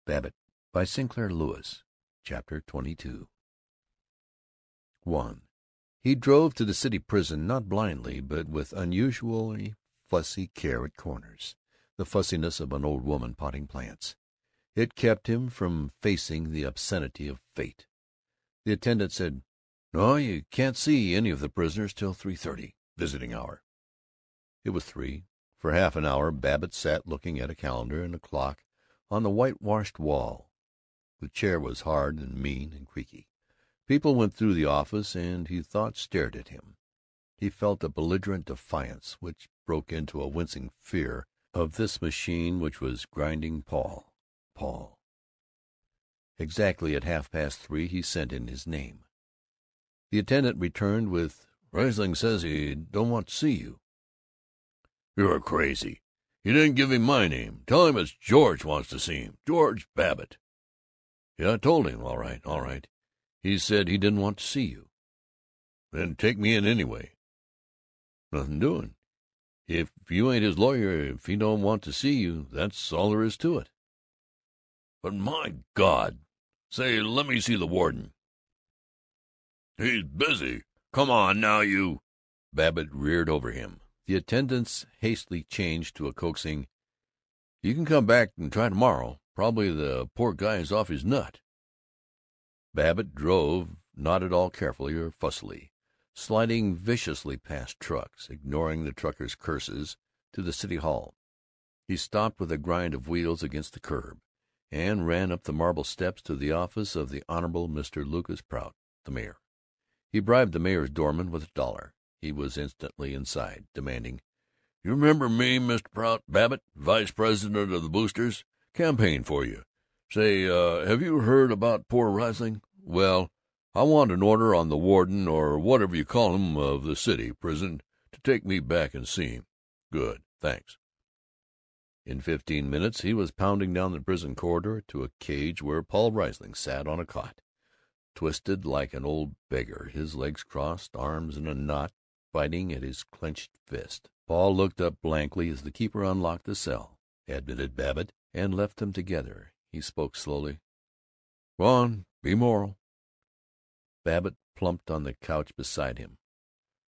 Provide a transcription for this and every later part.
Babbitt by Sinclair Lewis. Chapter 22. 1. He drove to the city prison not blindly, but with unusually fussy care at corners, the fussiness of an old woman potting plants. It kept him from facing the obscenity of fate. The attendant said, "No, you can't see any of the prisoners till 3:30, visiting hour." It was 3. For half an hour Babbitt sat looking at a calendar and a clock on the whitewashed wall. The chair was hard and mean and creaky. People went through the office and, he thought, stared at him. He felt a belligerent defiance which broke into a wincing fear of this machine which was grinding Paul. Exactly at 3:30 he sent in his name. The attendant returned with, "Riesling says he don't want to see you." "You're crazy. You didn't give him my name. Tell him it's George wants to see him. George Babbitt." "Yeah, I told him. All right, all right. He said he didn't want to see you." "Then take me in anyway." "Nothing doing. If you ain't his lawyer, if he don't want to see you, that's all there is to it." "But my God! Say, let me see the warden." "He's busy. Come on now, you—" Babbitt reared over him. The attendants hastily changed to a coaxing, "You can come back and try tomorrow. Probably the poor guy is off his nut." Babbitt drove, not at all carefully or fussily, sliding viciously past trucks, ignoring the truckers' curses, to the City Hall. He stopped with a grind of wheels against the curb, and ran up the marble steps to the office of the Honorable Mr. Lucas Prout, the mayor. He bribed the mayor's doorman with $1. He was instantly inside, demanding, "You remember me, Mr. Prout? Babbitt, vice president of the Boosters. Campaigned for you. Say, have you heard about poor Riesling? Well, I want an order on the warden, or whatever you call him, of the city prison, to take me back and see him." "Good. Thanks." In 15 minutes he was pounding down the prison corridor to a cage where Paul Riesling sat on a cot, twisted like an old beggar, his legs crossed, arms in a knot, fighting at his clenched fist. Paul looked up blankly as the keeper unlocked the cell, admitted Babbitt, and left them together. He spoke slowly, "Go on, be moral." Babbitt plumped on the couch beside him.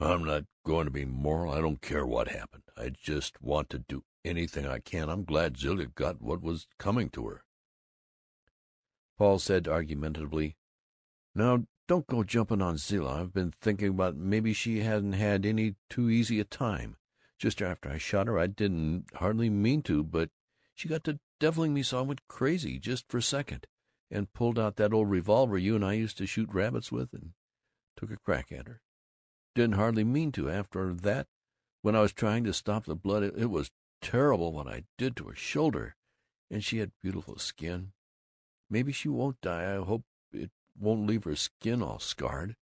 "I'm not going to be moral. I don't care what happened. I just want to do anything I can. I'm glad Zilla got what was coming to her." Paul said argumentatively, "Now, don't go jumping on Zilla. I've been thinking about maybe she hadn't had any too easy a time. Just after I shot her, I didn't hardly mean to, but she got to deviling me so I went crazy just for a second, and pulled out that old revolver you and I used to shoot rabbits with, and took a crack at her. Didn't hardly mean to. After that, when I was trying to stop the blood, it was terrible what I did to her shoulder, and she had beautiful skin. Maybe she won't die. I hope it won't leave her skin all scarred.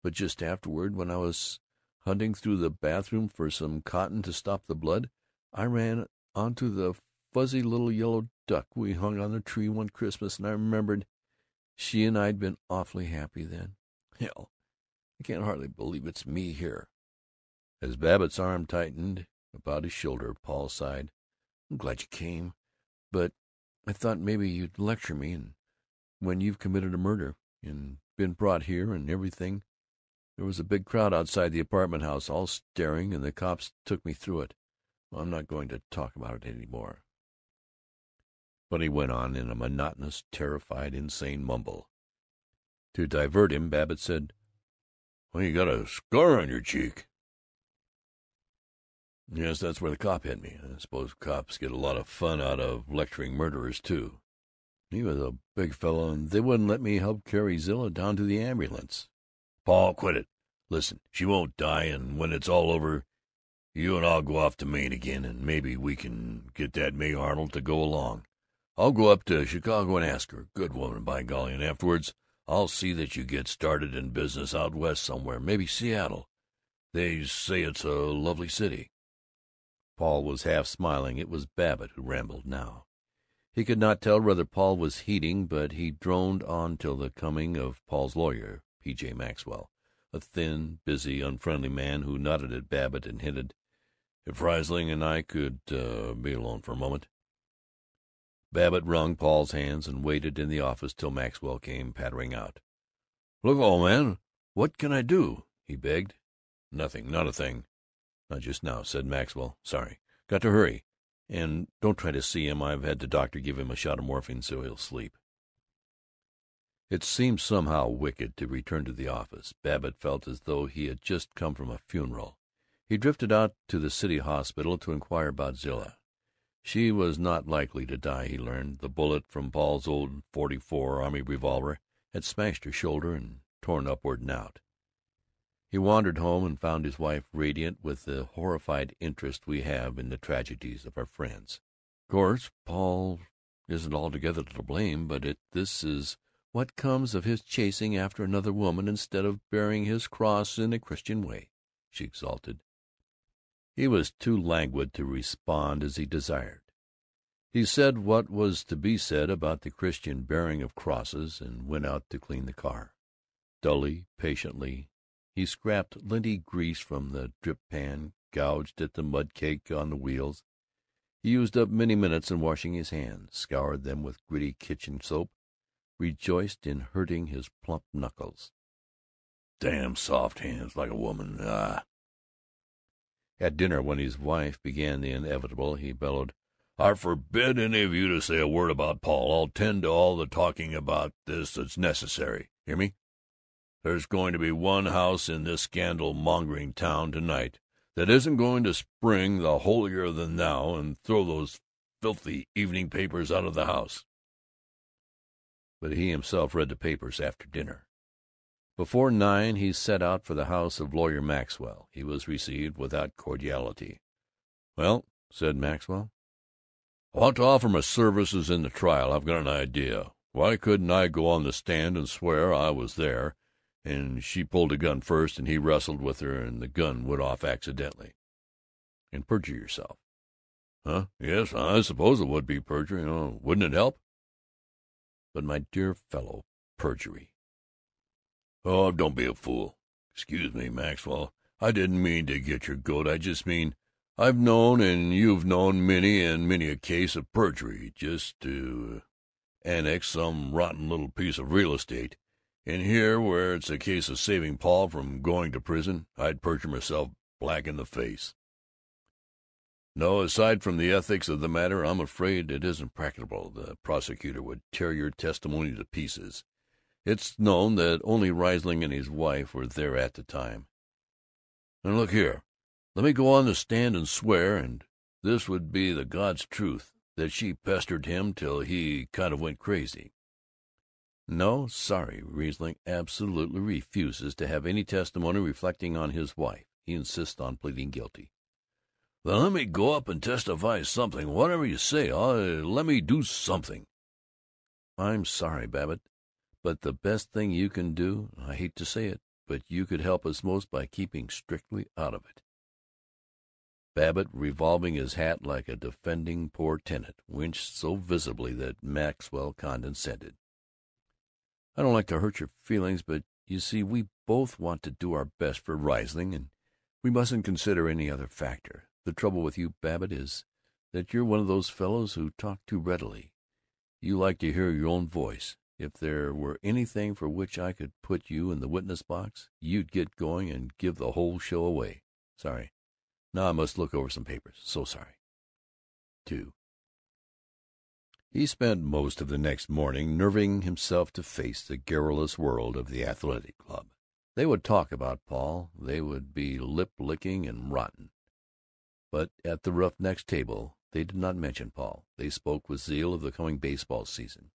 But just afterward, when I was hunting through the bathroom for some cotton to stop the blood, I ran onto the fuzzy little yellow duck we hung on the tree one Christmas, and I remembered she and I'd been awfully happy then. Hell, I can't hardly believe it's me here." As Babbitt's arm tightened about his shoulder, Paul sighed, "I'm glad you came, but I thought maybe you'd lecture me, and when you've committed a murder and been brought here and everything. There was a big crowd outside the apartment house, all staring, and the cops took me through it. Well, I'm not going to talk about it any more." But he went on in a monotonous, terrified, insane mumble. To divert him, Babbitt said, "Well, you got a scar on your cheek." "Yes, that's where the cop hit me. I suppose cops get a lot of fun out of lecturing murderers, too. He was a big fellow, and they wouldn't let me help carry Zilla down to the ambulance." "Paul, quit it. Listen, she won't die, and when it's all over, you and I'll go off to Maine again, and maybe we can get that May Arnold to go along. I'll go up to Chicago and ask her. Good woman, by golly, and afterwards I'll see that you get started in business out west somewhere, maybe Seattle. They say it's a lovely city." Paul was half smiling. It was Babbitt who rambled now. He could not tell whether Paul was heeding, but he droned on till the coming of Paul's lawyer, P.J. Maxwell, a thin, busy, unfriendly man who nodded at Babbitt and hinted, "If Riesling and I could be alone for a moment." Babbitt wrung Paul's hands and waited in the office till Maxwell came pattering out. "Look, old man, what can I do?" he begged. "Nothing. Not a thing. Not just now," said Maxwell. "Sorry. Got to hurry. And don't try to see him. I've had the doctor give him a shot of morphine so he'll sleep." It seemed somehow wicked to return to the office. Babbitt felt as though he had just come from a funeral. He drifted out to the city hospital to inquire about Zilla. She was not likely to die, he learned. The bullet from Paul's old .44 Army revolver had smashed her shoulder and torn upward and out. He wandered home and found his wife radiant with the horrified interest we have in the tragedies of our friends. "Of course, Paul isn't altogether to blame, but this is what comes of his chasing after another woman instead of bearing his cross in a Christian way," she exulted. He was too languid to respond as he desired. He said what was to be said about the Christian bearing of crosses, and went out to clean the car. Dully, patiently, he scraped linty grease from the drip pan, gouged at the mud cake on the wheels. He used up many minutes in washing his hands, scoured them with gritty kitchen soap, rejoiced in hurting his plump knuckles. "Damn soft hands, like a woman. Ah!" At dinner, when his wife began the inevitable, he bellowed, "I forbid any of you to say a word about Paul. I'll tend to all the talking about this that's necessary. Hear me? There's going to be one house in this scandal-mongering town tonight that isn't going to spring the holier-than-thou and throw those filthy evening papers out of the house." But he himself read the papers after dinner. Before 9 he set out for the house of Lawyer Maxwell. He was received without cordiality. "Well," said Maxwell, "I want to offer my services in the trial. I've got an idea. Why couldn't I go on the stand and swear I was there, and she pulled a gun first, and he wrestled with her, and the gun went off accidentally, and perjure yourself?" "Huh? Yes, I suppose it would be perjury. Wouldn't it help?" "But, my dear fellow, perjury—" "Oh, don't be a fool. Excuse me, Maxwell. I didn't mean to get your goat. I just mean I've known, and you've known, many and many a case of perjury just to annex some rotten little piece of real estate. And here, where it's a case of saving Paul from going to prison, I'd perjure myself black in the face. No, aside from the ethics of the matter, I'm afraid it isn't practicable. The prosecutor would tear your testimony to pieces. It's known that only Riesling and his wife were there at the time. And look here, let me go on the stand and swear, and this would be the God's truth, that she pestered him till he kind of went crazy." "No, sorry. Riesling absolutely refuses to have any testimony reflecting on his wife. He insists on pleading guilty." "Then let me go up and testify something. Whatever you say. Let me do something." "I'm sorry, Babbitt, but the best thing you can do, I hate to say it, but you could help us most by keeping strictly out of it." Babbitt, revolving his hat like a defending poor tenant, winced so visibly that Maxwell condescended. "I don't like to hurt your feelings, but you see we both want to do our best for Riesling, and we mustn't consider any other factor. The trouble with you, Babbitt, is that you're one of those fellows who talk too readily. You like to hear your own voice. If there were anything for which I could put you in the witness box, you'd get going and give the whole show away. Sorry. Now I must look over some papers. So sorry. 2. He spent most of the next morning nerving himself to face the garrulous world of the Athletic Club. They would talk about Paul. They would be lip-licking and rotten. But at the Roughnecks' table they did not mention Paul. They spoke with zeal of the coming baseball season.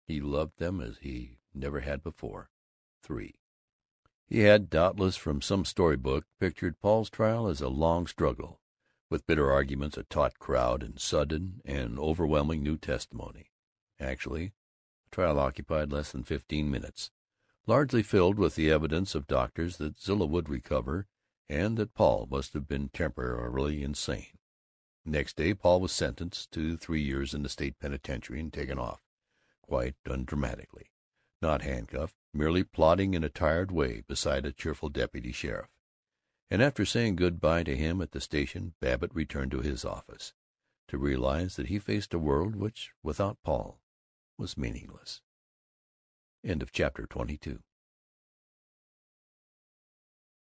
He loved them as he never had before. 3. He had, doubtless from some story-book, pictured Paul's trial as a long struggle, with bitter arguments, a taut crowd, and sudden and overwhelming new testimony. Actually, the trial occupied less than 15 minutes, largely filled with the evidence of doctors that Zilla would recover, and that Paul must have been temporarily insane. Next day Paul was sentenced to 3 years in the state penitentiary and taken off, quite undramatically, not handcuffed, merely plodding in a tired way beside a cheerful deputy sheriff. And after saying good-bye to him at the station, Babbitt returned to his office. to realize that he faced a world which, without Paul, was meaningless. Chapter 22